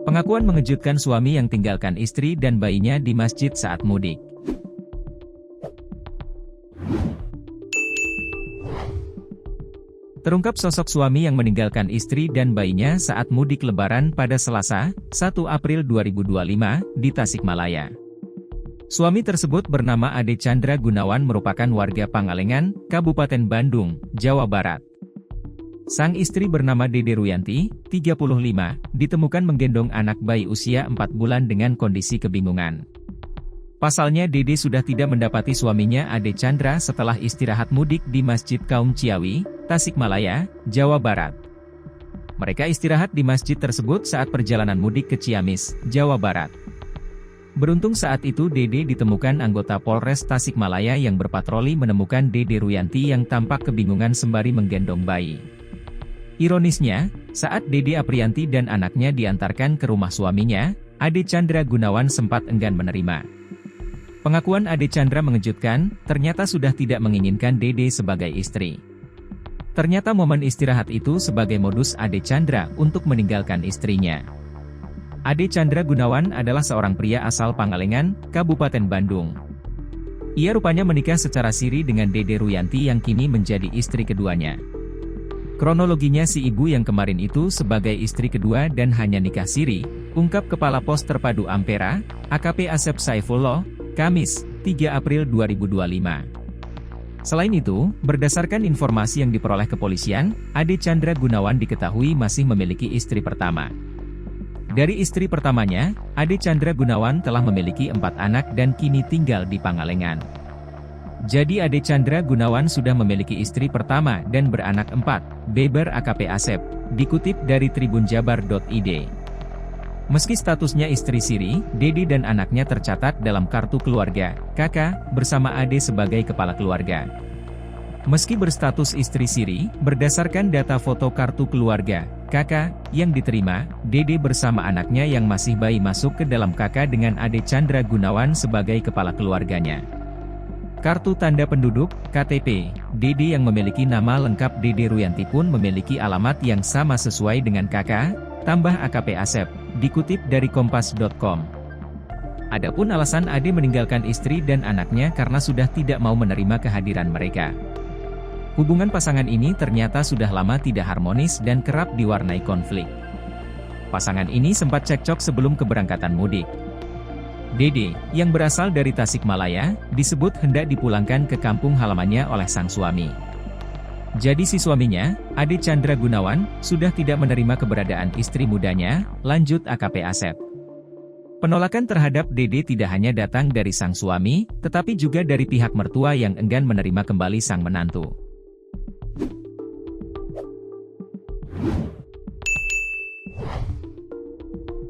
Pengakuan mengejutkan suami yang tinggalkan istri dan bayinya di masjid saat mudik. Terungkap sosok suami yang meninggalkan istri dan bayinya saat mudik Lebaran pada Selasa, 1 April 2025, di Tasikmalaya. Suami tersebut bernama Ade Chandra Gunawan merupakan warga Pangalengan, Kabupaten Bandung, Jawa Barat. Sang istri bernama Dede Ruyanti, 35, ditemukan menggendong anak bayi usia 4 bulan dengan kondisi kebingungan. Pasalnya Dede sudah tidak mendapati suaminya Ade Chandra setelah istirahat mudik di Masjid Kaum Ciawi, Tasikmalaya, Jawa Barat. Mereka istirahat di masjid tersebut saat perjalanan mudik ke Ciamis, Jawa Barat. Beruntung saat itu Dede ditemukan anggota Polres Tasikmalaya yang berpatroli menemukan Dede Ruyanti yang tampak kebingungan sembari menggendong bayi. Ironisnya, saat Dede Aprianti dan anaknya diantarkan ke rumah suaminya, Ade Chandra Gunawan sempat enggan menerima. Pengakuan Ade Chandra mengejutkan, ternyata sudah tidak menginginkan Dede sebagai istri. Ternyata momen istirahat itu sebagai modus Ade Chandra untuk meninggalkan istrinya. Ade Chandra Gunawan adalah seorang pria asal Pangalengan, Kabupaten Bandung. Ia rupanya menikah secara siri dengan Dede Ruyanti yang kini menjadi istri keduanya. Kronologinya si ibu yang kemarin itu sebagai istri kedua dan hanya nikah siri, ungkap Kepala Pos Terpadu Ampera, AKP Asep Saifullah, Kamis, 3 April 2025. Selain itu, berdasarkan informasi yang diperoleh kepolisian, Ade Chandra Gunawan diketahui masih memiliki istri pertama. Dari istri pertamanya, Ade Chandra Gunawan telah memiliki 4 anak dan kini tinggal di Pangalengan. Jadi Ade Chandra Gunawan sudah memiliki istri pertama dan beranak 4, beber AKP Asep, dikutip dari tribunjabar.id. Meski statusnya istri siri, Dede dan anaknya tercatat dalam kartu keluarga, KK, bersama Ade sebagai kepala keluarga. Meski berstatus istri siri, berdasarkan data foto kartu keluarga, KK, yang diterima, Dede bersama anaknya yang masih bayi masuk ke dalam KK dengan Ade Chandra Gunawan sebagai kepala keluarganya. Kartu tanda penduduk, KTP, Dede yang memiliki nama lengkap Dede Ruyanti pun memiliki alamat yang sama sesuai dengan KK, tambah AKP Asep, dikutip dari kompas.com. Adapun alasan Ade meninggalkan istri dan anaknya karena sudah tidak mau menerima kehadiran mereka. Hubungan pasangan ini ternyata sudah lama tidak harmonis dan kerap diwarnai konflik. Pasangan ini sempat cekcok sebelum keberangkatan mudik. Dede, yang berasal dari Tasikmalaya, disebut hendak dipulangkan ke kampung halamannya oleh sang suami. Jadi si suaminya, Ade Chandra Gunawan, sudah tidak menerima keberadaan istri mudanya, lanjut AKP Asep. Penolakan terhadap Dede tidak hanya datang dari sang suami, tetapi juga dari pihak mertua yang enggan menerima kembali sang menantu.